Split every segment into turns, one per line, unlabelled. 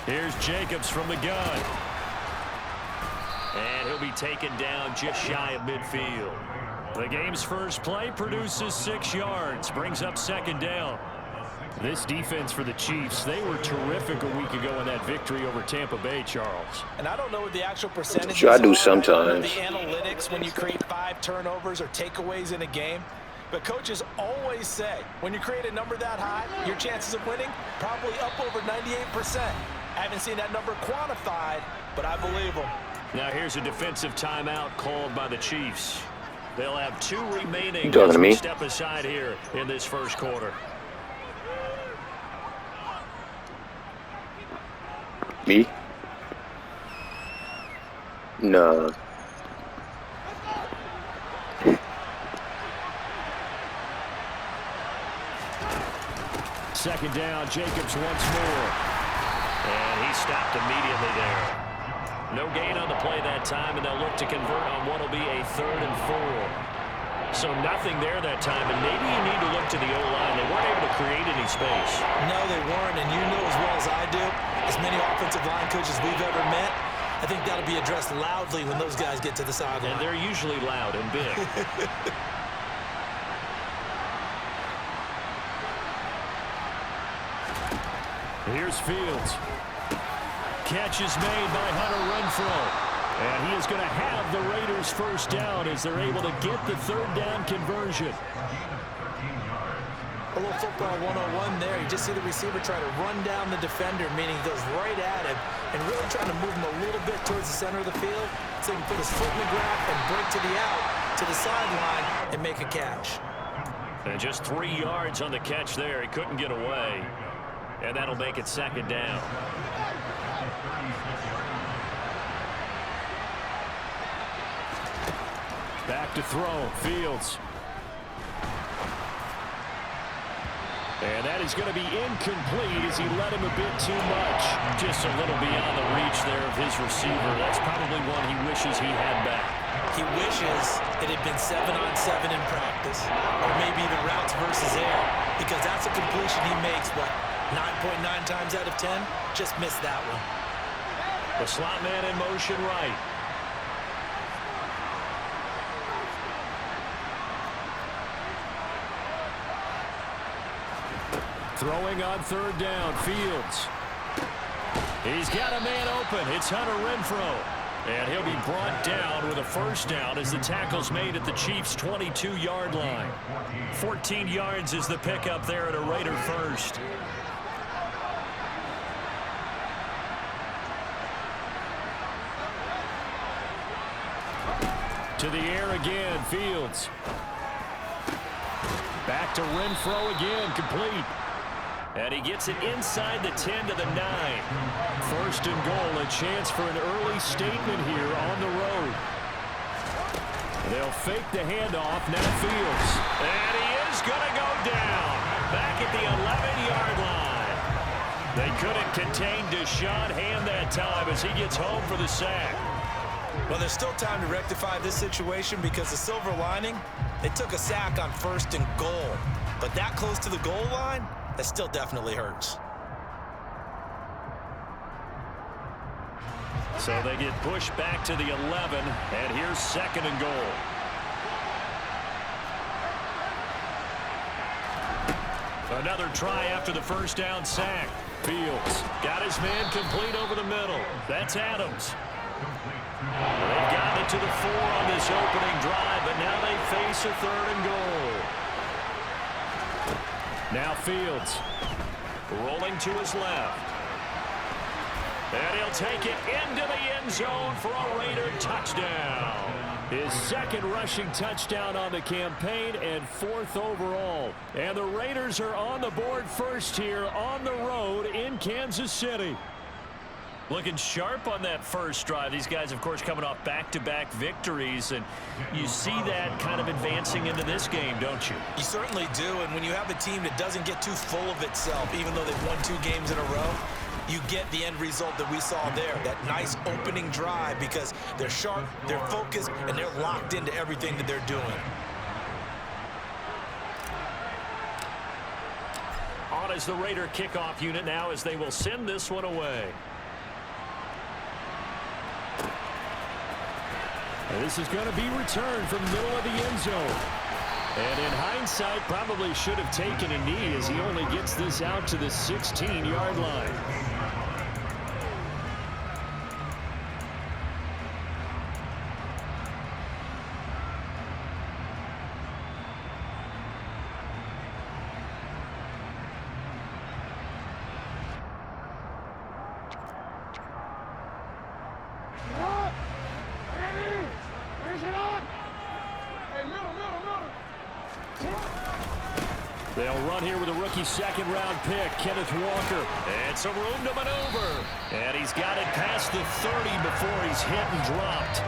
Here's Jacobs from the gun. And he'll be taken down just shy of midfield. The game's first play produces 6 yards, brings up second down. This defense for the Chiefs, they were terrific a week ago in that victory over Tampa Bay, Charles.
And I don't know what the actual percentage is.
Sure, I do sometimes.
The analytics when you create 5 turnovers or takeaways in a game. But coaches always say, when you create a number that high, your chances of winning probably up over 98%. I haven't seen that number quantified, but I believe them.
Now here's a defensive timeout called by the Chiefs. They'll have 2 remaining.
You talking to me?
Step aside here in this first quarter.
Me? No.
Second down, Jacobs once more. And he stopped immediately there. No gain on the play that time, and they'll look to convert on what will be a 3rd and 4. So nothing there that time, and maybe you need to look to the O-line. They weren't able to create any space.
No, they weren't, and you know as well as I do, as many offensive line coaches we've ever met, I think that'll be addressed loudly when those guys get to the sideline.
And they're usually loud and big. Here's Fields. Catch is made by Hunter Renfrow. And he is going to have the Raiders first down as they're able to get the 3rd down conversion.
A little football 101 there. You just see the receiver try to run down the defender, meaning he goes right at him and really trying to move him a little bit towards the center of the field so he can put his foot in the ground and break to the out, to the sideline, and make a catch.
And just 3 yards on the catch there. He couldn't get away. And that'll make it second down. Back to throw, Fields. And that is going to be incomplete as he led him a bit too much. Just a little beyond the reach there of his receiver. That's probably one he wishes he had back.
He wishes it had been 7-on-7 in practice, or maybe even routes versus air, because that's a completion he makes, what, 9.9 times out of 10? Just missed that one.
The slot man in motion right. Throwing on 3rd down, Fields. He's got a man open. It's Hunter Renfrow. And he'll be brought down with a first down as the tackle's made at the Chiefs' 22-yard line. 14 yards is the pickup there at a Raider first. To the air again, Fields. Back to Renfrow again, complete. And he gets it inside the 10 to the 9. 1st and goal, a chance for an early statement here on the road. They'll fake the handoff, now Fields. And he is going to go down. Back at the 11-yard line. They couldn't contain Deshaun Hand that time as he gets home for the sack.
Well, there's still time to rectify this situation because the silver lining, they took a sack on 1st and goal. But that close to the goal line, that still definitely hurts.
So they get pushed back to the 11, and here's 2nd and goal. Another try after the first down sack. Fields got his man complete over the middle. That's Adams. They've gotten it to the 4 on this opening drive, but now they face a 3rd and goal. Now Fields rolling to his left. And he'll take it into the end zone for a Raider touchdown. His 2nd rushing touchdown on the campaign and 4th overall. And the Raiders are on the board first here on the road in Kansas City. Looking sharp on that first drive. These guys, of course, coming off back-to-back victories, and you see that kind of advancing into this game, don't you?
You certainly do, and when you have a team that doesn't get too full of itself, even though they've won 2 games in a row, you get the end result that we saw there, that nice opening drive, because they're sharp, they're focused, and they're locked into everything that they're doing.
On as the Raider kickoff unit now as they will send this one away. And this is going to be returned from the middle of the end zone. And in hindsight, probably should have taken a knee as he only gets this out to the 16-yard line. They'll run here with a rookie second-round pick, Kenneth Walker. And some room to maneuver. And he's got it past the 30 before he's hit and dropped.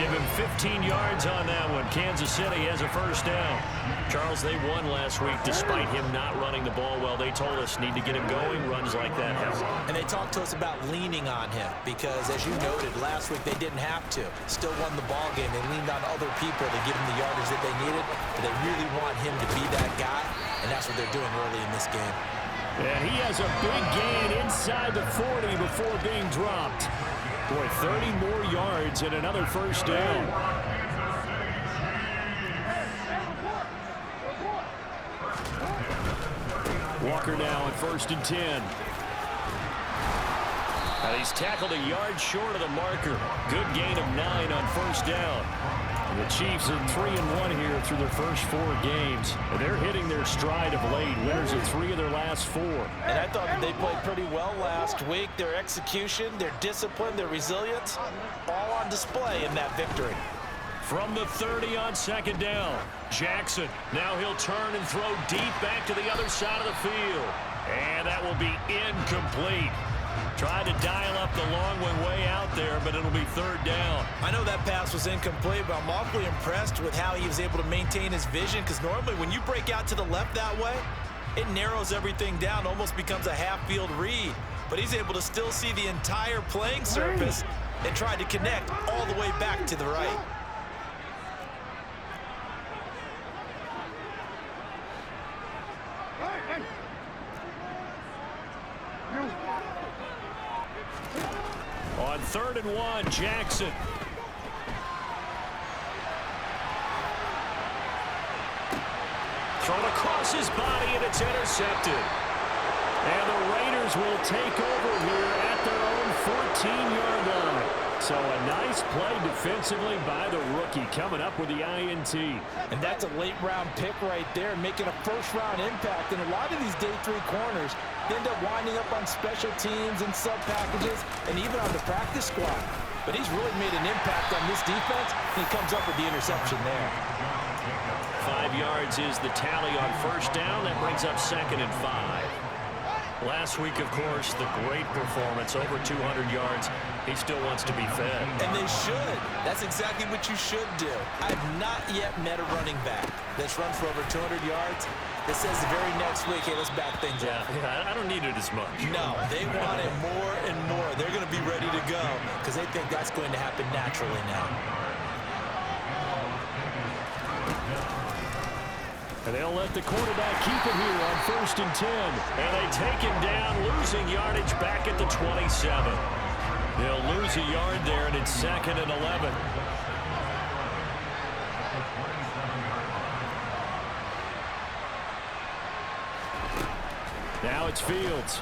Give him 15 yards on that one. Kansas City has a first down. Charles, they won last week despite him not running the ball well. They told us need to get him going. Runs like that help.
And they talked to us about leaning on him because, as you noted, last week they didn't have to. Still won the ball game. They leaned on other people to give him the yardage that they needed. But they really want him to be that guy, and that's what they're doing early in this game.
And he has a big gain inside the 40 before being dropped. Boy, 30 more yards and another first down. Walker now at 1st and 10. He's tackled a yard short of the marker. Good gain of 9 on first down. And the Chiefs are 3-1 here through their first 4 games. And they're hitting their stride of late. Winners of 3 of their last 4.
And I thought that they played pretty well last week. Their execution, their discipline, their resilience, all on display in that victory.
From the 30 on second down, Jackson. Now he'll turn and throw deep back to the other side of the field. And that will be incomplete. Tried to dial up the long one way out there, but it'll be 3rd down.
I know that pass was incomplete, but I'm awfully impressed with how he was able to maintain his vision, because normally when you break out to the left that way, it narrows everything down, almost becomes a half-field read. But he's able to still see the entire playing surface and try to connect all the way back to the right.
On 3rd and 1, Jackson. Thrown across his body, and it's intercepted. And the Raiders will take over here at their own 14-yard line. So a nice play defensively by the rookie, coming up with the INT.
And that's a late-round pick right there, making a first-round impact. And a lot of these day 3 corners end up winding up on special teams and sub-packages and even on the practice squad. But he's really made an impact on this defense, and he comes up with the interception there.
5 yards is the tally on first down. That brings up 2nd and 5. Last week, of course, the great performance, over 200 yards. He still wants to be fed.
And they should. That's exactly what you should do. I've not yet met a running back that's run for over 200 yards that says the very next week, hey, let's back things up.
Yeah, I don't need it as much.
No, they want it more and more. They're going to be ready to go because they think that's going to happen naturally now.
And they'll let the quarterback keep it here on 1st and 10. And they take him down, losing yardage back at the 27. They'll lose a yard there, and it's 2nd and 11. Now it's Fields.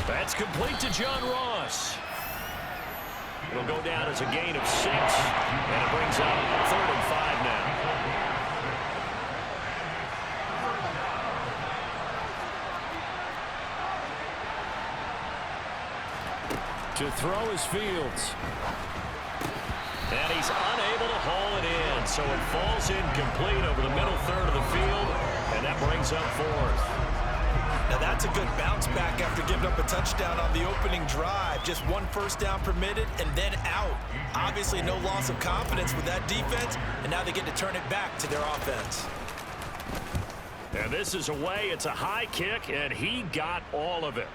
That's complete to John Ross. It'll go down as a gain of 6. And it brings up 3rd and 5 now. To throw is Fields. And he's unable to haul it in. So it falls incomplete over the middle third of the field. And that brings up 4th.
Now that's a good bounce back after giving up a touchdown on the opening drive. Just 1 first down permitted and then out. Obviously no loss of confidence with that defense. And now they get to turn it back to their offense.
And this is away. It's a high kick, and he got all of it.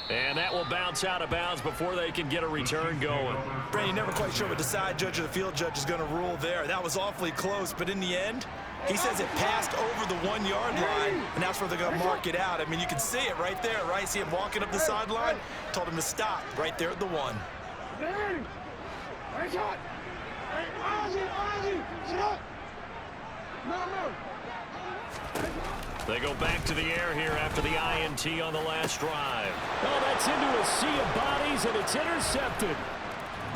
And that will bounce out of bounds before they can get a return going.
Brandon, never quite sure what the side judge or the field judge is going to rule there. That was awfully close, but in the end, he says it passed over the 1-yard line, and that's where they're going to mark it out. I mean, you can see it right there, right? See him walking up the sideline? Told him to stop right there at the 1.
They go back to the air here after the INT on the last drive.
Oh, that's into a sea of bodies, and it's intercepted.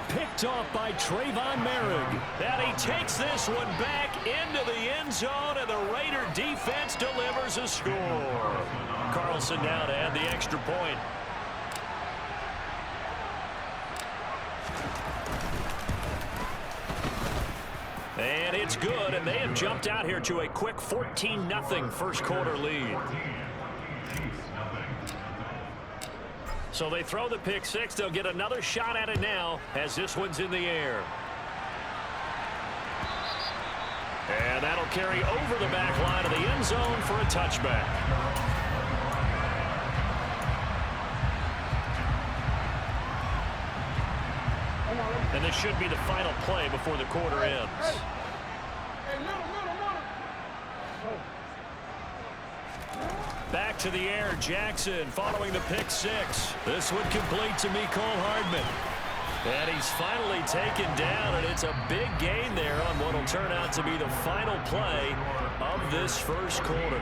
Picked off by Trayvon Merrick.
And he takes this one back into the end zone, and the Raider defense delivers a score. Carlson now to add the extra point. And it's good, and they have jumped out here to a quick 14-0 first quarter lead. So they throw the pick six. They'll get another shot at it now as this one's in the air. And that'll carry over the back line of the end zone for a touchback. And this should be the final play before the quarter ends. Back to the air, Jackson following the pick six. This one complete to Mecole Hardman. And he's finally taken down, and it's a big gain there on what will turn out to be the final play of this first quarter.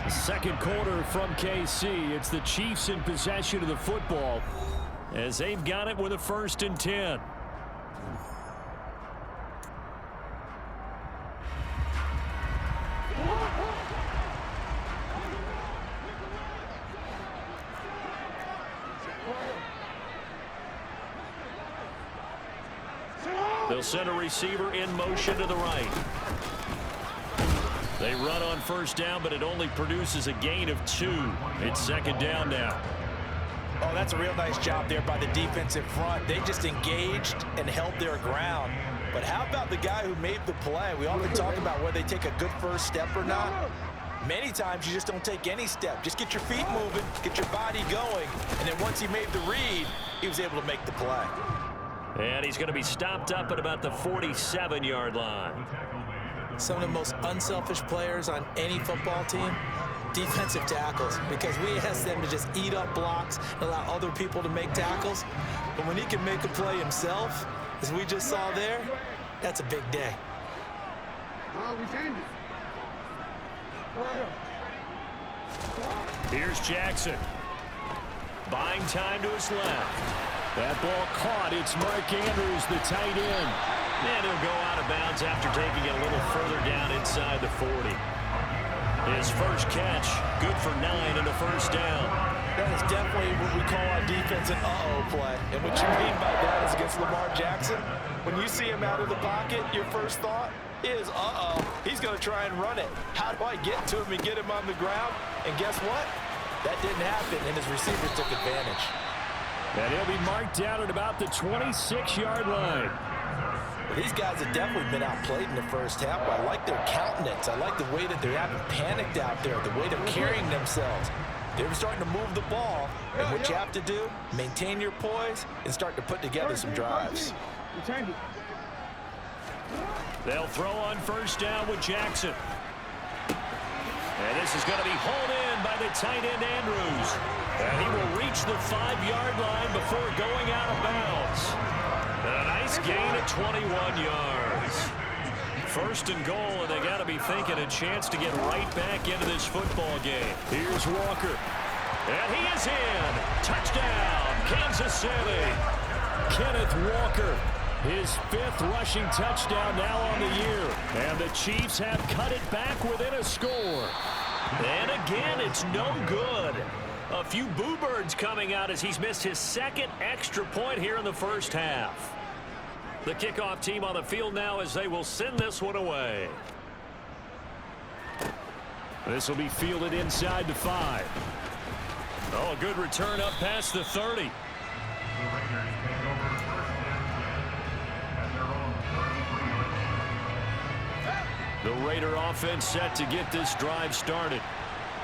The second quarter from KC. It's the Chiefs in possession of the football as they've got it with a 1st and 10.
They'll send a receiver in motion to the right. They run on first down, but it only produces a gain of 2. It's second down now.
Oh, that's a real nice job there by the defensive front. They just engaged and held their ground. But how about the guy who made the play? We often talk about whether they take a good first step or not. Many times you just don't take any step. Just get your feet moving, get your body going, and then once he made the read, he was able to make the play.
And he's going to be stopped up at about the 47-yard line.
Some of the most unselfish players on any football team, defensive tackles, because we ask them to just eat up blocks and allow other people to make tackles. But when he can make a play himself, as we just saw there, that's a big day.
Here's Jackson. Buying time to his left.
That ball caught. It's Mark Andrews, the tight end.
And he'll go out of bounds after taking it a little further down inside the 40. His first catch, good for 9 and a first down.
That is definitely what we call our defense an uh-oh play. And what you mean by that is against Lamar Jackson, when you see him out of the pocket, your first thought is, uh-oh, he's going to try and run it. How do I get to him and get him on the ground? And guess what? That didn't happen, and his receivers took advantage.
And he'll be marked down at about the 26-yard line.
These guys have definitely been outplayed in the first half, but I like their countenance. I like the way that they haven't panicked out there, the way they're carrying themselves. They're starting to move the ball, and what you have to do, maintain your poise and start to put together some drives.
They'll throw on first down with Jackson. And this is going to be hauled in by the tight end Andrews. And he will reach the 5-yard line before going out of bounds. And a nice gain of 21 yards. First and goal, and they got to be thinking a chance to get right back into this football game.
Here's Walker.
And he is in. Touchdown, Kansas City.
Kenneth Walker, his 5th rushing touchdown now on the year. And the Chiefs have cut it back within a score.
And again, it's no good. A few boo birds coming out as he's missed his 2nd extra point here in the first half. The kickoff team on the field now as they will send this one away.
This will be fielded inside the 5.
Oh, a good return up past the 30. The Raider offense set to get this drive started.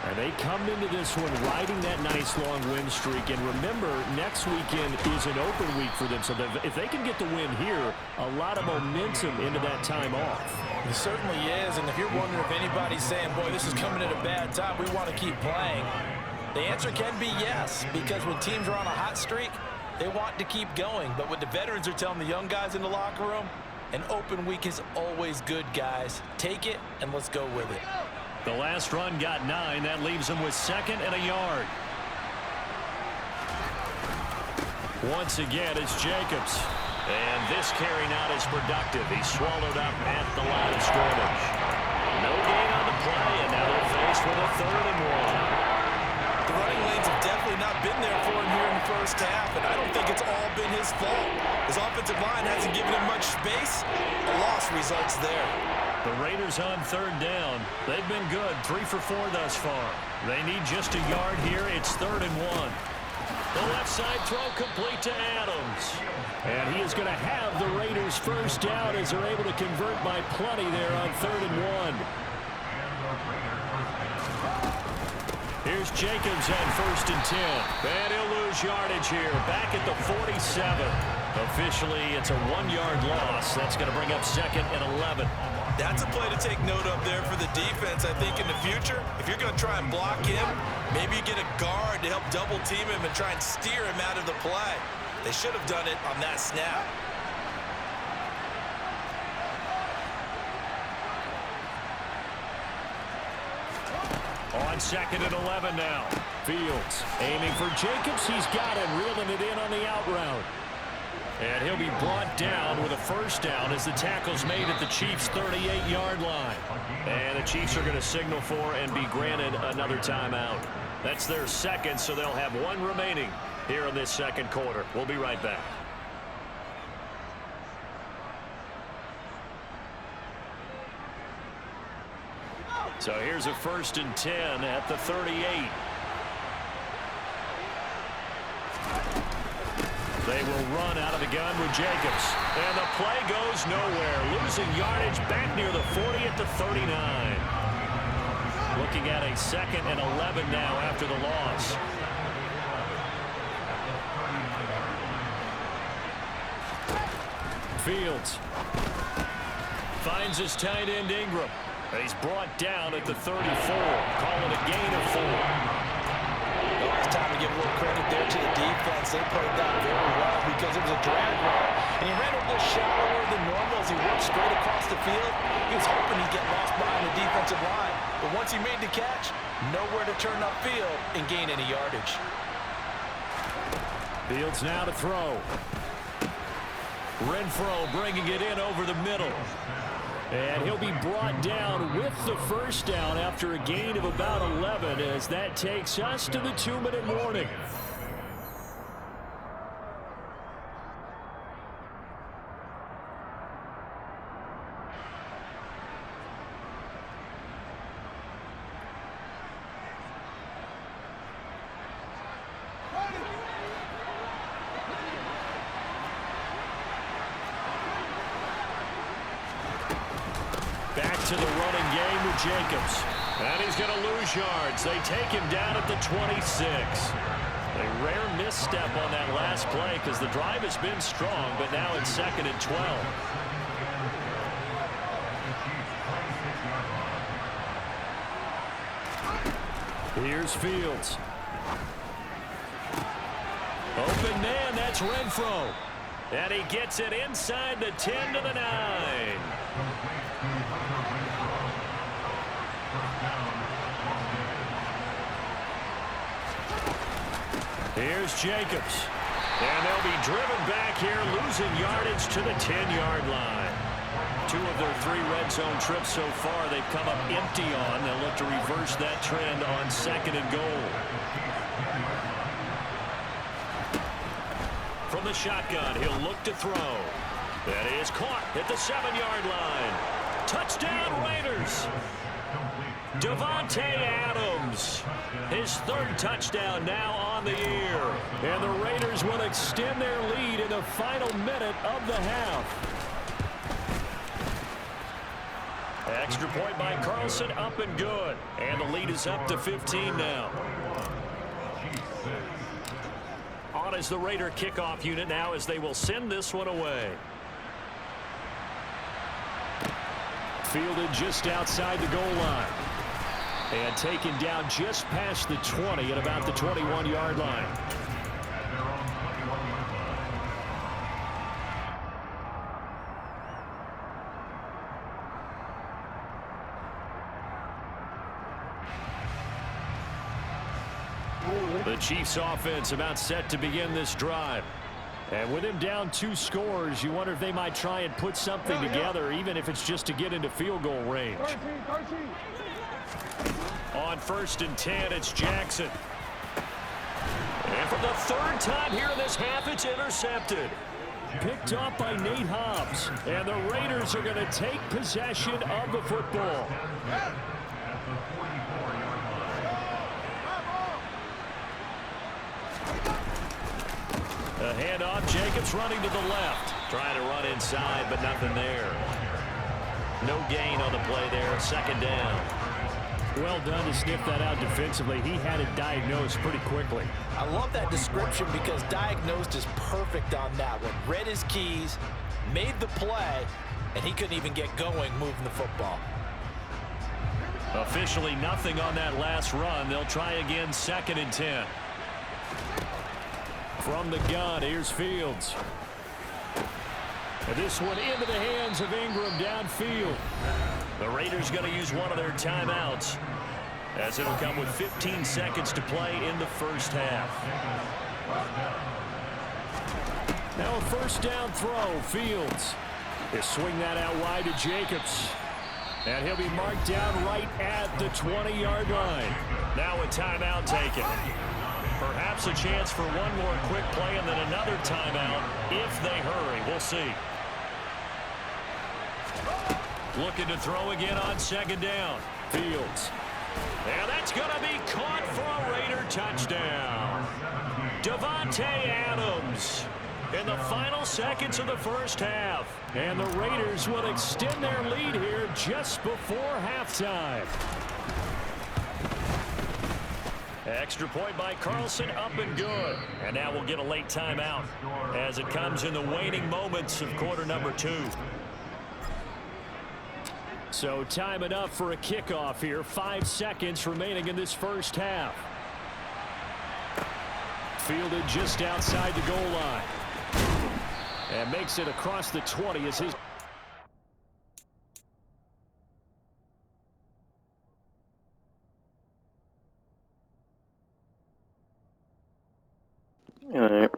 And they come into this one riding that nice long win streak. And remember, next weekend is an open week for them. So if they can get the win here, a lot of momentum into that time off.
It certainly is. And if you're wondering if anybody's saying, boy, this is coming at a bad time, we want to keep playing, the answer can be yes. Because when teams are on a hot streak, they want to keep going. But what the veterans are telling the young guys in the locker room, An open week is always good, guys. Take it, and let's go with it.
The last run got 9. That leaves him with 2nd and a yard. Once again, it's Jacobs.
And this carry not as productive. He's swallowed up at the line of scrimmage. No gain on the play, and now they're faced with a 3rd and 1.
The running lanes have definitely not been there for him here in the first half, and I don't think it's all been his fault. His offensive line hasn't given him much space. A loss results there.
The Raiders on 3rd down. They've been good, 3 for 4 thus far. They need just a yard here. It's 3rd and 1. The left side throw complete to Adams. And he is going to have the Raiders first down as they're able to convert by plenty there on 3rd and 1. Here's Jacobs on 1st and 10. And he'll lose yardage here. Back at the 47. Officially, it's a 1-yard loss. That's going to bring up 2nd and 11.
That's a play to take note of there for the defense, I think, in the future. If you're going to try and block him, maybe you get a guard to help double-team him and try and steer him out of the play. They should have done it on that snap.
On 2nd and 11 now. Fields aiming for Jacobs. He's got him, reeling it in on the out route. And he'll be brought down with a first down as the tackle's made at the Chiefs' 38-yard line. And the Chiefs are going to signal for and be granted another timeout. That's their 2nd, so they'll have 1 remaining here in this 2nd quarter. We'll be right back. So here's a 1st and 10 at the 38. They will run out of the gun with Jacobs. And the play goes nowhere. Losing yardage back near the 40 at the 39. Looking at a 2nd and 11 now after the loss. Fields finds his tight end Ingram. He's brought down at the 34. Call it a gain of 4.
Well, it's time to give a little credit there to the defense. They played that very well because it was a drag run. And he ran a little shallower than normal as he worked straight across the field. He was hoping he'd get lost behind the defensive line. But once he made the catch, nowhere to turn upfield and gain any yardage.
Fields now to throw. Renfro bringing it in over the middle. And he'll be brought down with the first down after a gain of about 11 as that takes us to the 2-minute warning. Back to the running game with Jacobs. And he's going to lose yards. They take him down at the 26. A rare misstep on that last play because the drive has been strong, but now it's 2nd and 12. Here's Fields. Open man, that's Renfro. And he gets it inside the 10 to the 9. Here's Jacobs. And they'll be driven back here, losing yardage to the 10-yard line. 2 of their 3 red zone trips so far they've come up empty on. They'll look to reverse that trend on 2nd and goal. From the shotgun, he'll look to throw. That is caught at the 7-yard line. Touchdown, Raiders! Davante Adams, his 3rd touchdown now on the year. And the Raiders will extend their lead in the final minute of the half. Extra point by Carlson, up and good. And the lead is up to 15 now. On is the Raider kickoff unit now as they will send this one away. Fielded just outside the goal line. And taken down just past the 20 at about the 21-yard line.
Chiefs offense about set to begin this drive.
And with him down 2 scores, you wonder if they might try and put something together, even if it's just to get into field goal range.
On 1st and 10, it's Jackson. And for the 3rd time here in this half, it's intercepted.
Picked off by Nate Hobbs. And the Raiders are going to take possession of the football.
A handoff, Jacobs running to the left. Trying to run inside, but nothing there. No gain on the play there, 2nd down.
Well done to sniff that out defensively. He had it diagnosed pretty quickly.
I love that description because diagnosed is perfect on that one. Read his keys, made the play, and he couldn't even get going moving the football.
Officially nothing on that last run. They'll try again, 2nd and 10.
From the gun, here's Fields. And this one into the hands of Ingram downfield.
The Raiders going to use one of their timeouts, as it'll come with 15 seconds to play in the first half.
Now a 1st down throw, Fields. They swing that out wide to Jacobs. And he'll be marked down right at the 20-yard line.
Now a timeout taken. Perhaps a chance for one more quick play and then another timeout if they hurry. We'll see. Looking to throw again on 2nd down.
Fields.
And that's going to be caught for a Raider touchdown. Davante Adams in the final seconds of the first half.
And the Raiders will extend their lead here just before halftime.
Extra point by Carlson, up and good. And now we'll get a late timeout as it comes in the waning moments of quarter number 2.
So time enough for a kickoff here. 5 seconds remaining in this first half. Fielded just outside the goal line. And makes it across the 20 as his...
All right.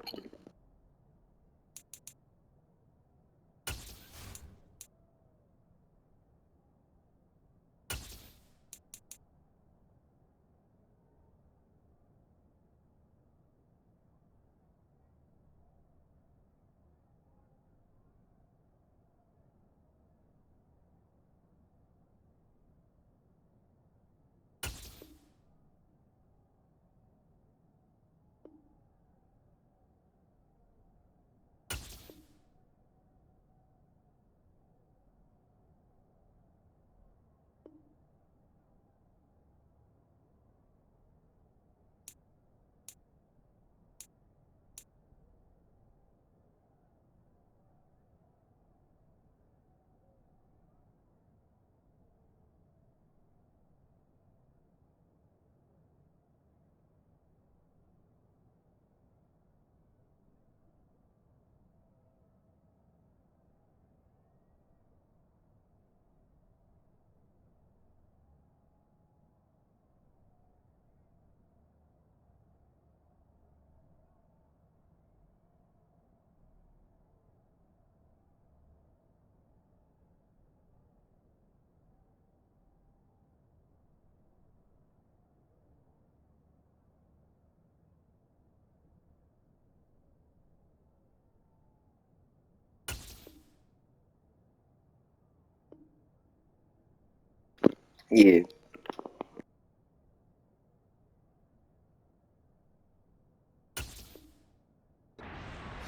Yeah.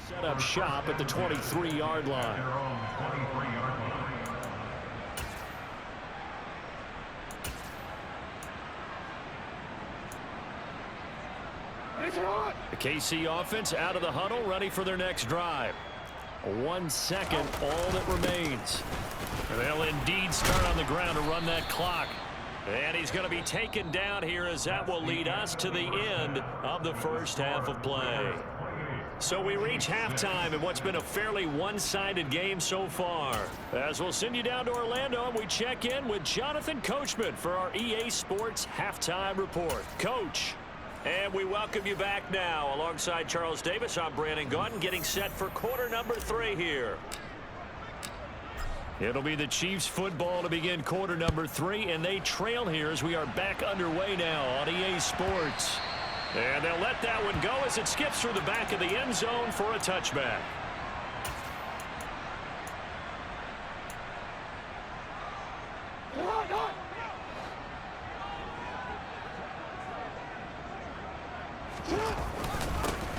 Set up shop at the 23-yard line.
The KC offense out of the huddle, ready for their next drive.
1 second, all that remains.
They'll indeed start on the ground to run that clock. And he's going to be taken down here as that will lead us to the end of the first half of play. So we reach halftime in what's been a fairly one-sided game so far. As we'll send you down to Orlando and we check in with Jonathan Coachman for our EA Sports Halftime Report. Coach. And we welcome you back now. Alongside Charles Davis, I'm Brandon Gaudin, getting set for quarter number 3 here.
It'll be the Chiefs football to begin quarter number 3, and they trail here as we are back underway now on EA Sports.
And they'll let that one go as it skips through the back of the end zone for a touchback.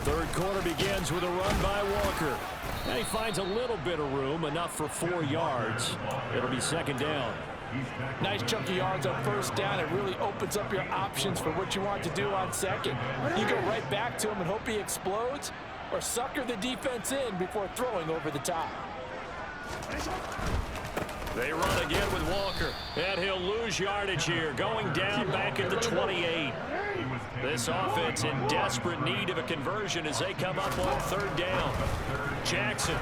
Third quarter begins with a run by Walker. And he finds a little bit of room, enough for 4 yards. It'll be second down.
Nice chunk of yards on first down. It really opens up your options for what you want to do on second. You go right back to him and hope he explodes, or sucker the defense in before throwing over the top.
They run again with Walker, and he'll lose yardage here, going down back at the 28. This offense in desperate need of a conversion as they come up on third down. Jackson.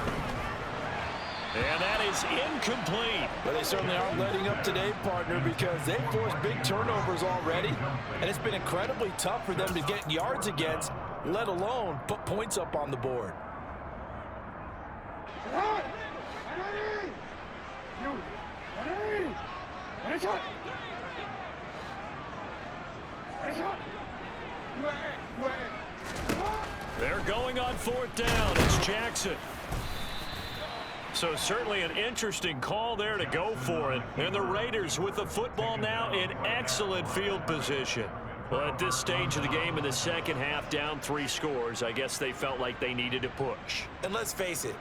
And that is incomplete.
But they certainly aren't letting up today, partner, because they've forced big turnovers already, and it's been incredibly tough for them to get yards against, let alone put points up on the board.
They're going on fourth down. It's Jackson. So certainly an interesting call there to go for it. And the Raiders with the football now in excellent field position. Well, at this stage of the game in the second half, down 3 scores, I guess they felt like they needed to push.
And let's face it,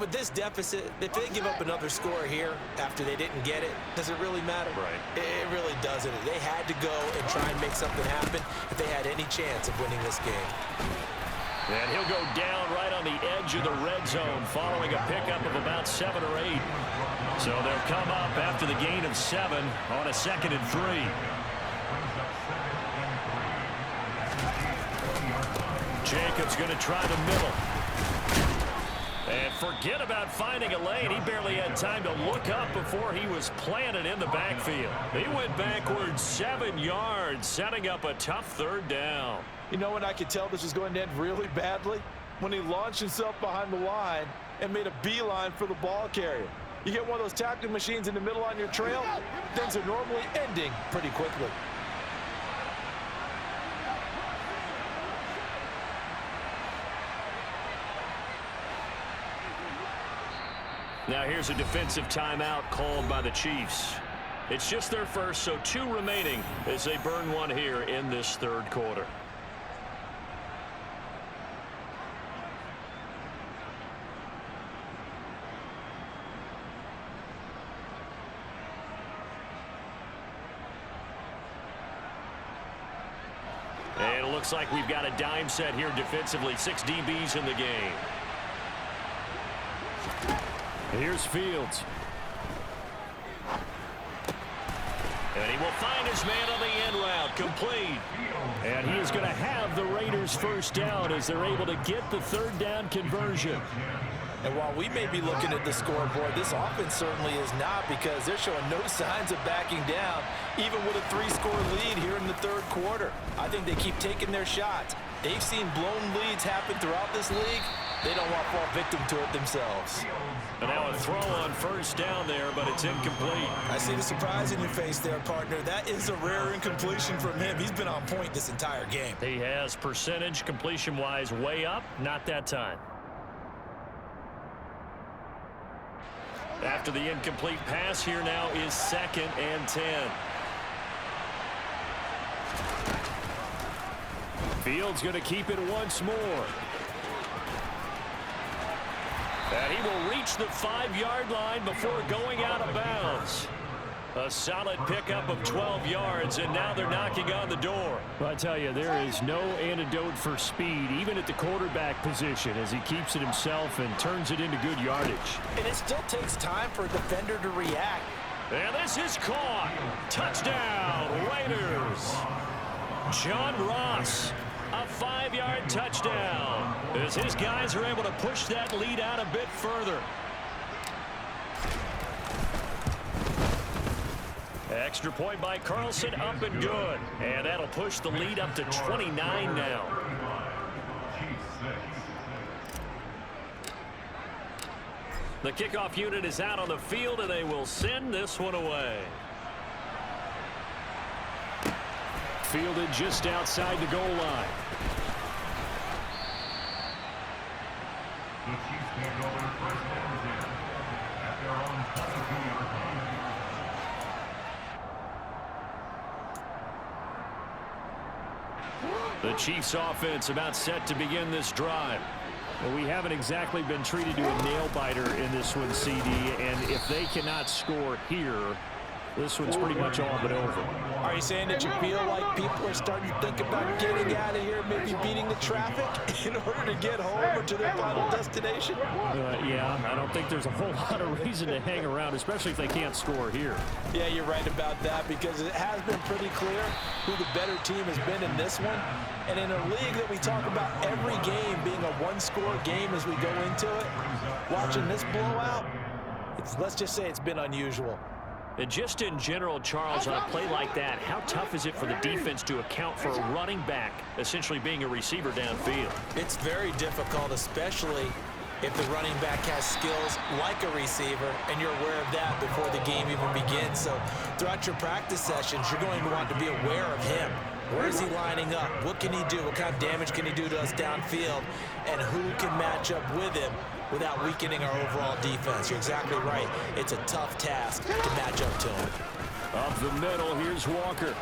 with this deficit, if they give up another score here after they didn't get it, does it really matter?
Right.
It really doesn't. They had to go and try and make something happen if they had any chance of winning this game.
And he'll go down right on the edge of the red zone following a pickup of about 7 or 8. So they'll come up after the gain of 7 on a 2nd and 3. Jacobs going to try the middle. And forget about finding a lane. He barely had time to look up before he was planted in the backfield. He went backwards 7 yards, setting up a tough third down.
You know when I could tell this was going to end really badly? When he launched himself behind the line and made a beeline for the ball carrier. You get one of those tackling machines in the middle on your trail, things are normally ending pretty quickly.
Now here's a defensive timeout called by the Chiefs. It's just their first, so 2 remaining as they burn one here in this third quarter. And it looks like we've got a dime set here defensively. 6 DBs in the game.
Here's Fields.
And he will find his man on the end route. Complete.
And he is going to have the Raiders first down as they're able to get the third down conversion.
And while we may be looking at the scoreboard, this offense certainly is not, because they're showing no signs of backing down, even with a 3-score lead here in the third quarter. I think they keep taking their shots. They've seen blown leads happen throughout this league. They don't want to fall victim to it themselves.
And now a throw on first down there, but it's incomplete.
I see the surprise in your face there, partner. That is a rare incompletion from him. He's been on point this entire game.
He has percentage completion-wise way up, not that time. After the incomplete pass, here now is 2nd and 10.
Fields going to keep it once more.
And he will reach the 5-yard line before going out of bounds. A solid pickup of 12 yards, and now they're knocking on the door.
Well, I tell you, there is no antidote for speed, even at the quarterback position, as he keeps it himself and turns it into good yardage.
And it still takes time for a defender to react.
And this is caught. Touchdown, Raiders. John Ross, a 5-yard touchdown, as his guys are able to push that lead out a bit further. Extra point by Carlson, up and good. And that'll push the lead up to 29 now. The kickoff unit is out on the field, and they will send this one away.
Fielded just outside the goal line.
The Chiefs offense about set to begin this drive.
Well, we haven't exactly been treated to a nail-biter in this one, CD, and if they cannot score here, this one's pretty much all but over.
Are you saying that you feel like people are starting to think about getting out of here, maybe beating the traffic in order to get home or to their final destination?
Yeah, I don't think there's a whole lot of reason to hang around, especially if they can't score here.
Yeah, you're right about that, because it has been pretty clear who the better team has been in this one. And in a league that we talk about every game being a one-score game as we go into it, watching this blowout, let's just say it's been unusual.
And just in general, Charles, on a play like that, how tough is it for the defense to account for a running back essentially being a receiver downfield?
It's very difficult, especially if the running back has skills like a receiver, and you're aware of that before the game even begins. So throughout your practice sessions, you're going to want to be aware of him. Where is he lining up? What can he do? What kind of damage can he do to us downfield? And who can match up with him without weakening our overall defense? You're exactly right. It's a tough task to match up to him.
Up the middle, here's Walker.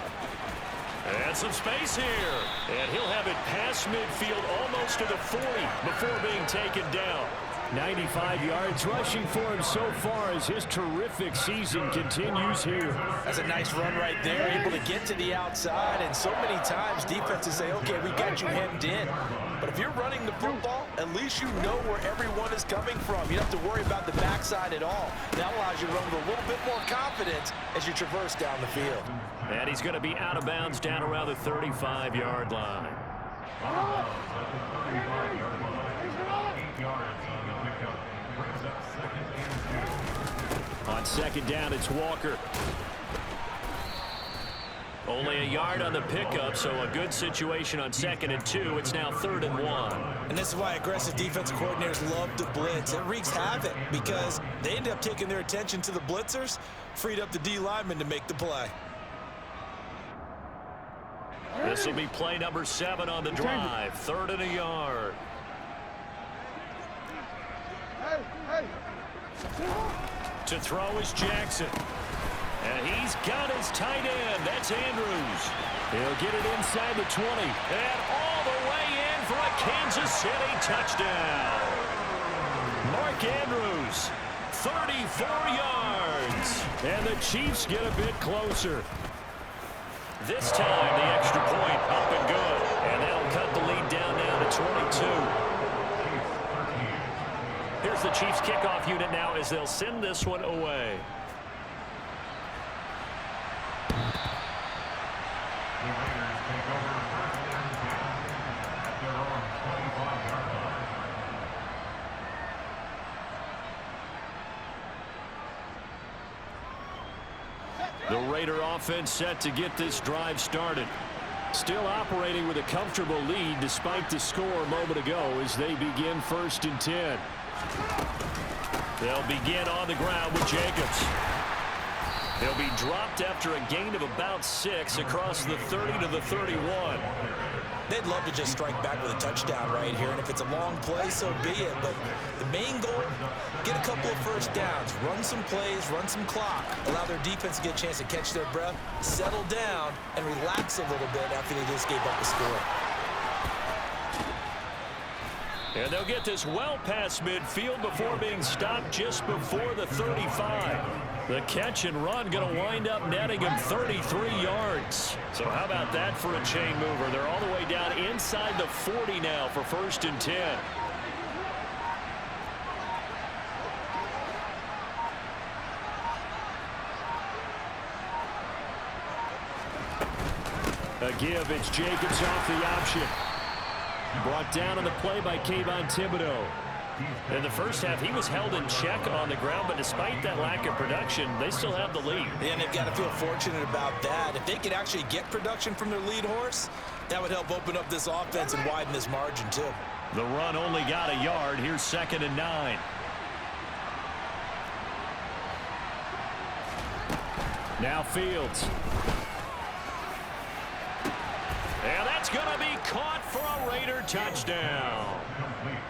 And some space here. And he'll have it past midfield almost to the 40 before being taken down.
95 yards rushing for him so far as his terrific season continues here.
That's a nice run right there, able to get to the outside, and so many times defenses say, okay, we got you hemmed in. But if you're running the football, at least you know where everyone is coming from. You don't have to worry about the backside at all. That allows you to run with a little bit more confidence as you traverse down the field.
And he's going to be out of bounds down around the 35-yard line.
On second down, it's Walker.
Only a yard on the pickup, so a good situation on 2nd and 2. It's now 3rd and 1.
And this is why aggressive defensive coordinators love to blitz. It wreaks havoc because they end up taking their attention to the blitzers, freed up the D lineman to make the play.
This will be play number 7 on the drive. 3rd and a yard. To throw is Jackson. And he's got his tight end. That's Andrews.
He'll get it inside the 20.
And all the way in for a Kansas City touchdown. Mark Andrews, 34 yards.
And the Chiefs get a bit closer.
This time, the extra point up and good. And that'll cut the lead down now to 22. Here's the Chiefs kickoff unit now as they'll send this one away. The Raider offense set to get this drive started.
Still operating with a comfortable lead despite the score a moment ago as they begin 1st and 10.
They'll begin on the ground with Jacobs. He'll be dropped after a gain of about 6 across the 30 to the 31.
They'd love to just strike back with a touchdown right here, and if it's a long play, so be it. But the main goal, get a couple of first downs, run some plays, run some clock, allow their defense to get a chance to catch their breath, settle down, and relax a little bit after they just gave up the score.
And they'll get this well past midfield before being stopped just before the 35. The catch and run going to wind up netting him 33 yards. So how about that for a chain mover? They're all the way down inside the 40 now for 1st and 10.
A give, it's Jacobs off the option. Brought down on the play by Kayvon Thibodeau. In the first half, he was held in check on the ground, but despite that lack of production, they still have the lead.
And they've got to feel fortunate about that. If they could actually get production from their lead horse, that would help open up this offense and widen this margin too.
The run only got a yard. Here's 2nd and 9. Now Fields. And that's going to be caught for a Raider touchdown.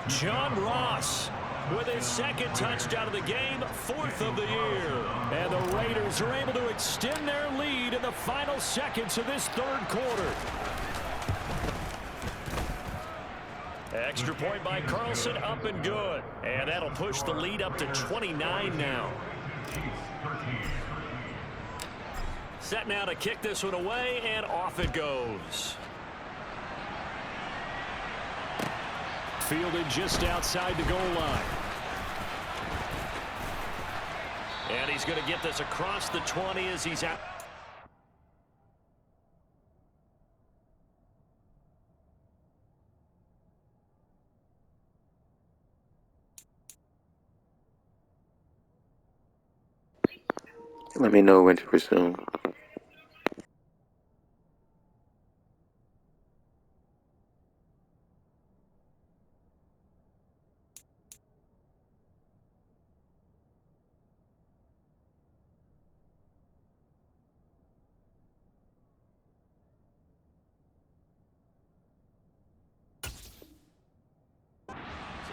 John Ross with his 2nd touchdown of the game, 4th of the year. And the Raiders are able to extend their lead in the final seconds of this 3rd quarter. Extra point by Carlson, up and good. And that'll push the lead up to 29 now. Set now to kick this one away, and off it goes. Fielded just outside the goal line. And he's going to get this across the 20 as he's out.
Let me know when to resume.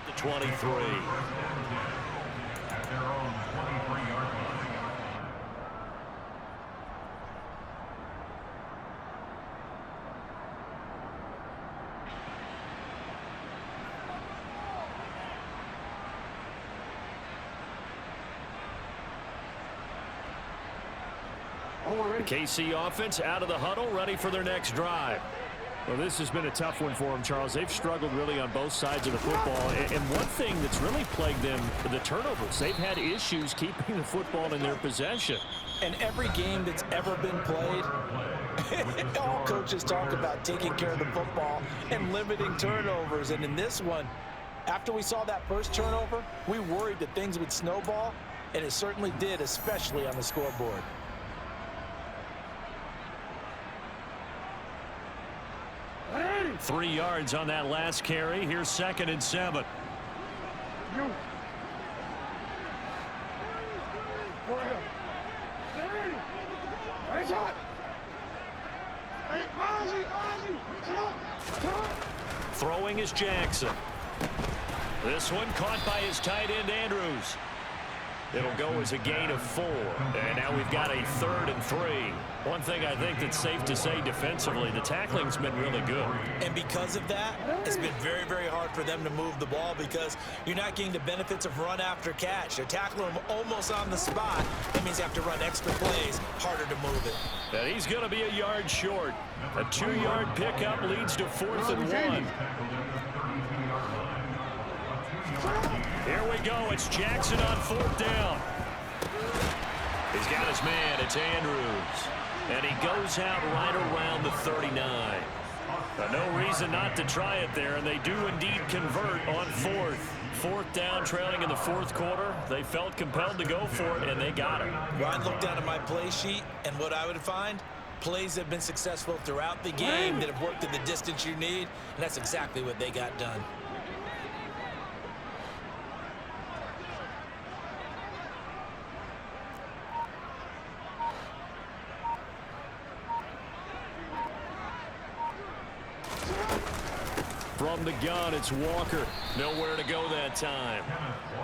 The 23.
At their own 23-yard line.
The KC offense out of the huddle, ready for their next drive. Well, this has been a tough one for them, Charles. They've struggled really on both sides of the football. And one thing that's really plagued them, the turnovers. They've had issues keeping the football in their possession.
And every game that's ever been played, all coaches talk about taking care of the football and limiting turnovers. And in this one, after we saw that first turnover, we worried that things would snowball, and it certainly did, especially on the scoreboard.
Hey! 3 yards on that last carry. Here's 2nd and 7. Throwing is Jackson. This one caught by his tight end, Andrews. It'll go as a gain of 4. And now we've got a 3rd and 3. One thing I think that's safe to say defensively, the tackling's been really good.
And because of that, it's been very, very hard for them to move the ball because you're not getting the benefits of run after catch. They're tackling them almost on the spot. That means you have to run extra plays, harder to move it.
And he's going to be a yard short. A 2-yard pickup leads to 4th and 1. Here we go. It's Jackson on 4th down. He's got his man. It's Andrews. And he goes out right around the 39. No reason not to try it there, and they do indeed convert on 4th. 4th down, trailing in the 4th quarter. They felt compelled to go for it, and they got it.
Well, I'd look down at my play sheet, and what I would find, plays that have been successful throughout the game that have worked in the distance you need, and that's exactly what they got done.
From the gun, it's Walker. Nowhere to go that time.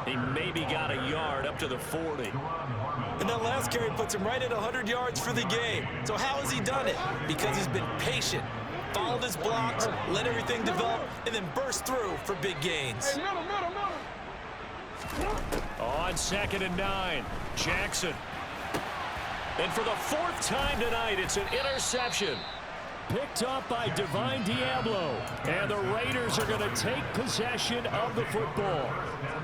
He maybe got a yard up to the 40.
And that last carry puts him right at 100 yards for the game. So how has he done it? Because he's been patient, followed his blocks, let everything develop, and then burst through for big gains.
On 2nd and 9, Jackson. And for the 4th time tonight, it's an interception. picked up by Divine Diablo. And the Raiders are going to take possession of the football.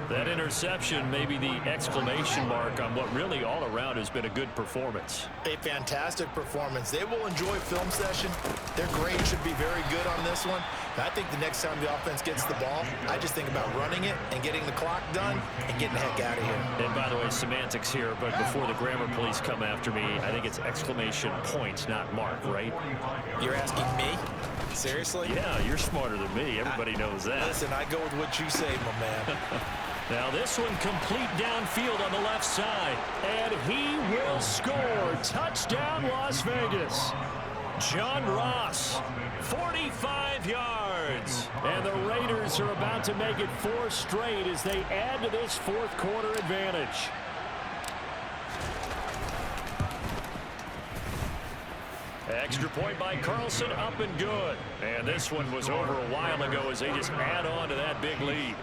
That interception may be the exclamation mark on what really all around has been a good performance.
A fantastic performance. They will enjoy film session. Their grade should be very good on this one. And I think the next time the offense gets the ball, I just think about running it and getting the clock done and getting the heck out of here.
And by the way, semantics here, but before the grammar police come after me, I think it's exclamation point, not mark, right?
You're asking me? Seriously?
Yeah, you're smarter than me. Everybody knows that.
Listen, I go with what you say, my man.
Now this one complete downfield on the left side. And he will score. Touchdown, Las Vegas. John Ross, 45 yards. And the Raiders are about to make it 4 straight as they add to this fourth quarter advantage. Extra point by Carlson, up and good. And this one was over a while ago as they just add on to that big lead.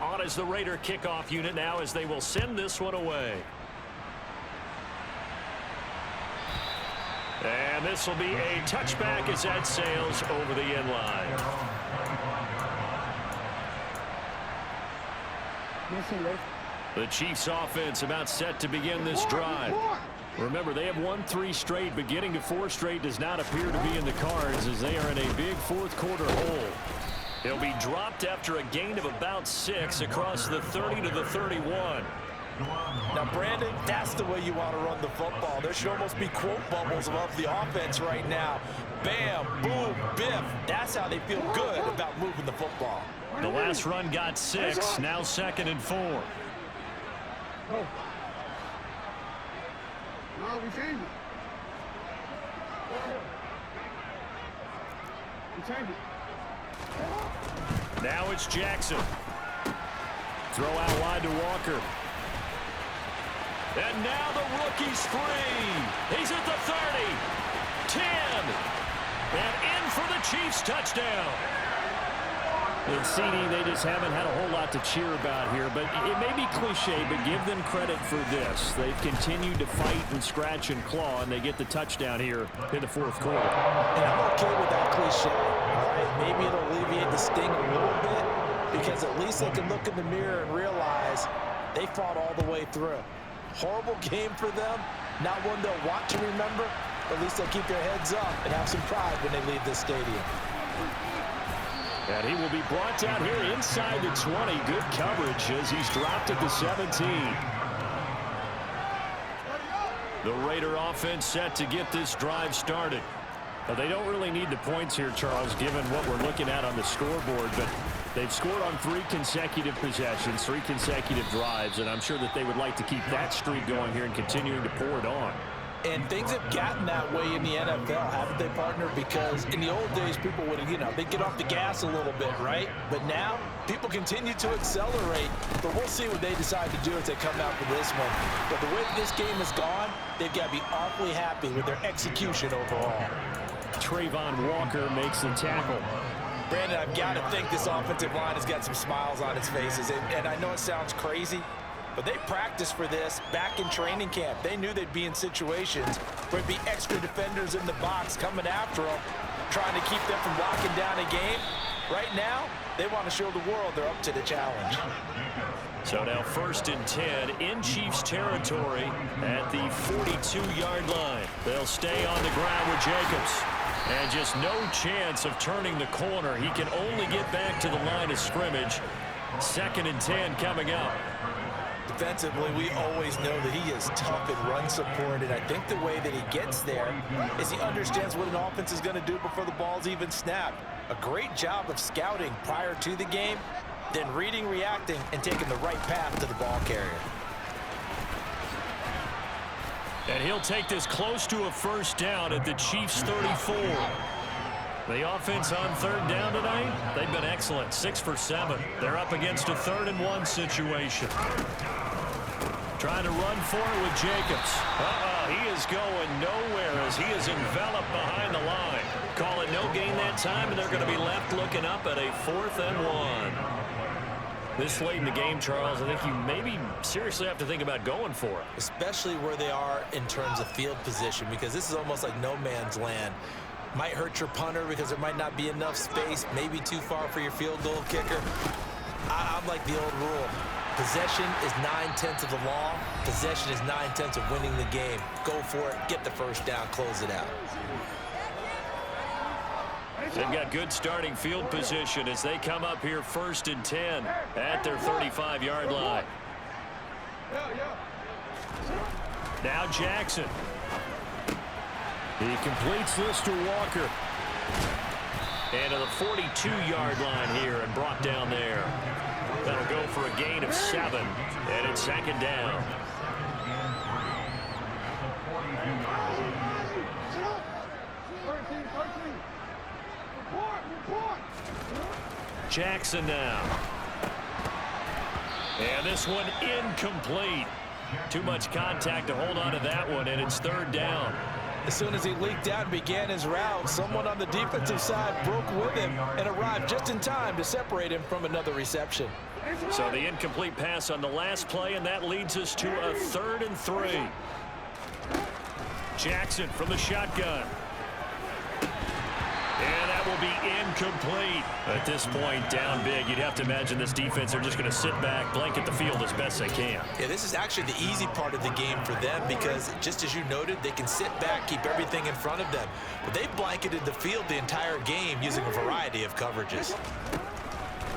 On as the Raider kickoff unit now as they will send this one away. And this will be a touchback as that sails over the end line. The Chiefs offense about set to begin this drive. Remember, they have won 3 straight, but getting to 4 straight does not appear to be in the cards as they are in a big fourth quarter hole. He'll be dropped after a gain of about 6 across the 30 to the 31.
Now, Brandon, that's the way you want to run the football. There should almost be quote bubbles above the offense right now. Bam, boom, biff. That's how they feel good about moving the football.
The last run got 6, now 2nd and 4.
No, we changed it. We changed it.
Now it's Jackson. Throw out wide to Walker. And now the rookie's free. He's at the 30, 10, and in for the Chiefs touchdown. In CD, they just haven't had a whole lot to cheer about here, but it may be cliche, but give them credit for this. They've continued to fight and scratch and claw, and they get the touchdown here in the fourth quarter.
And I'm okay with that cliche, all right? Maybe it'll alleviate the sting a little bit because at least they can look in the mirror and realize they fought all the way through. Horrible game for them, not one they'll want to remember, but at least they'll keep their heads up and have some pride when they leave this stadium.
And he will be brought down here inside the 20. Good coverage as he's dropped at the 17. The Raider offense set to get this drive started. But they don't really need the points here, Charles, given what we're looking at on the scoreboard. But they've scored on 3 consecutive possessions, 3 consecutive drives, and I'm sure that they would like to keep that streak going here and continuing to pour it on.
And things have gotten that way in the NFL, haven't they, partner? Because in the old days, people would, they'd get off the gas a little bit, right? But now, people continue to accelerate. But we'll see what they decide to do as they come out for this one. But the way this game has gone, they've got to be awfully happy with their execution overall.
Trayvon Walker makes the tackle.
Brandon, I've got to think this offensive line has got some smiles on its faces. And I know it sounds crazy, but they practiced for this back in training camp. They knew they'd be in situations where there'd be extra defenders in the box coming after them, trying to keep them from locking down a game. Right now, they want to show the world they're up to the challenge.
So now 1st and 10 in Chiefs territory at the 42-yard line. They'll stay on the ground with Jacobs. And just no chance of turning the corner. He can only get back to the line of scrimmage. 2nd and 10 coming up.
Defensively, we always know that he is tough in run support, and I think the way that he gets there is he understands what an offense is going to do before the ball's even snapped. A great job of scouting prior to the game, then reading, reacting, and taking the right path to the ball carrier.
And he'll take this close to a 1st down at the Chiefs' 34. The offense on 3rd down tonight, they've been excellent, 6 for 7. They're up against a 3rd and 1 situation. Trying to run for it with Jacobs.
He is going nowhere as he is enveloped behind the line. Call it no gain that time, and they're going to be left looking up at a 4th and 1. This late in the game, Charles, I think you maybe seriously have to think about going for it.
Especially where they are in terms of field position, because this is almost like no man's land. Might hurt your punter because there might not be enough space, maybe too far for your field goal kicker. I'm like the old rule. Possession is 9/10 of the law. Possession is 9/10 of winning the game. Go for it, get the first down, close it out.
They've got good starting field position as they come up here 1st and 10 at their 35-yard line.
Now Jackson. He completes this to Walker.
And to the 42-yard line here and brought down there. That'll go for a gain of 7, and it's 2nd down. Jackson now. And this one incomplete. Too much contact to hold on to that one, and it's 3rd down.
As soon as he leaked out and began his route, someone on the defensive side broke with him and arrived just in time to separate him from another reception.
So the incomplete pass on the last play, and that leads us to a 3rd and 3. Jackson from the shotgun. And that will be incomplete. At this point, down big, you'd have to imagine this defense are just going to sit back, blanket the field as best they can.
Yeah, this is actually the easy part of the game for them because, just as you noted, they can sit back, keep everything in front of them. But they've blanketed the field the entire game using a variety of coverages.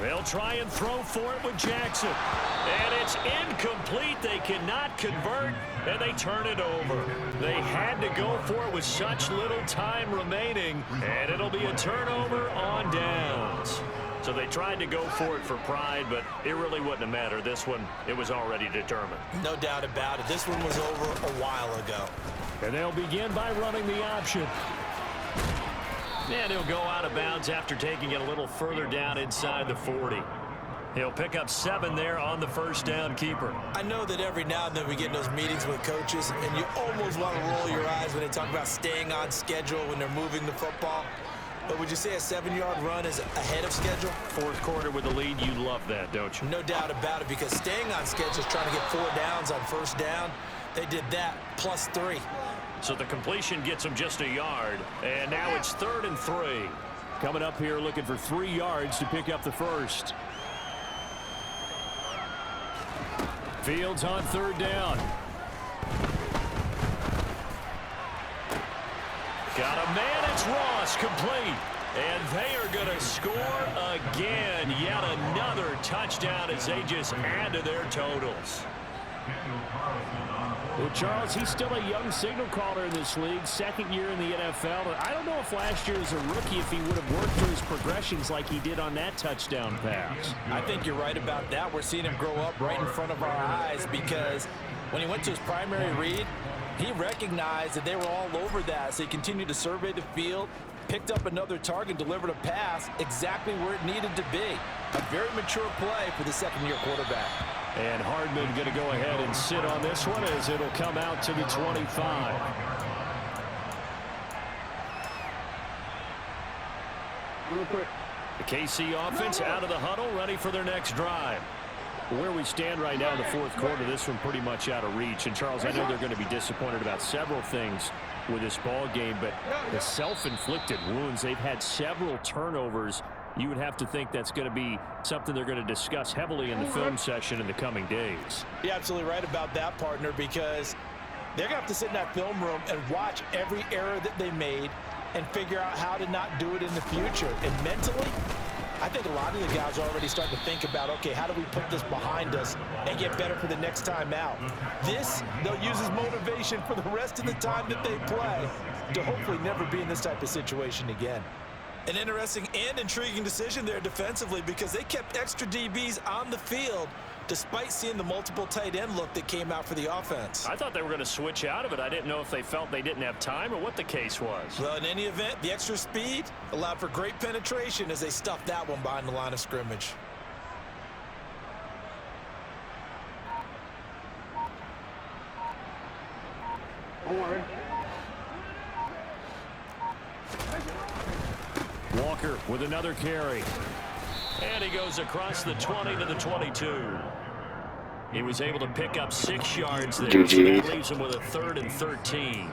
They'll try and throw for it with Jackson. And it's incomplete. They cannot convert, and they turn it over. They had to go for it with such little time remaining, and it'll be a turnover on downs. So they tried to go for it for pride, but it really wouldn't have mattered. This one, it was already determined.
No doubt about it. This one was over a while ago.
And they'll begin by running the option.
And he'll go out of bounds after taking it a little further down inside the 40. He'll pick up 7 there on the first down keeper.
I know that every now and then we get in those meetings with coaches, and you almost want to roll your eyes when they talk about staying on schedule when they're moving the football. But would you say a 7-yard run is ahead of schedule?
Fourth quarter with the lead, you love that, don't you?
No doubt about it, because staying on schedule is trying to get 4 downs on first down. They did that, plus 3.
So the completion gets them just a yard, and now it's 3rd and 3.
Coming up here looking for 3 yards to pick up the first. Fields on 3rd down.
Got a man, it's Ross, complete. And they are going to score again. Yet another touchdown as they just add to their totals.
Well, Charles, he's still a young signal caller in this league, 2nd year in the NFL. But I don't know if last year as a rookie if he would have worked through his progressions like he did on that touchdown pass.
I think you're right about that. We're seeing him grow up right in front of our eyes because when he went to his primary read, he recognized that they were all over that. So he continued to survey the field, picked up another target, delivered a pass exactly where it needed to be. A very mature play for the 2nd-year quarterback.
And Hardman going to go ahead and sit on this one as it'll come out to the 25.
Real quick.
The KC offense out of the huddle, ready for their next drive.
Where we stand right now in the 4th quarter, this one pretty much out of reach. And, Charles, I know they're going to be disappointed about several things with this ball game, but the self-inflicted wounds, they've had several turnovers. You would have to think that's going to be something they're going to discuss heavily in the film session in the coming days.
You're absolutely right about that, partner, because they're going to have to sit in that film room and watch every error that they made and figure out how to not do it in the future. And mentally, I think a lot of the guys are already starting to think about, okay, how do we put this behind us and get better for the next time out? This, they'll use as motivation for the rest of the time that they play to hopefully never be in this type of situation again. An interesting and intriguing decision there defensively because they kept extra DBs on the field despite seeing the multiple tight end look that came out for the offense.
I thought they were going to switch out of it. I didn't know if they felt they didn't have time or what the case was.
Well, in any event, the extra speed allowed for great penetration as they stuffed that one behind the line of scrimmage.
Walker with another carry.
And he goes across the 20 to the 22. He was able to pick up 6 yards there, so that leaves him with a 3rd and 13.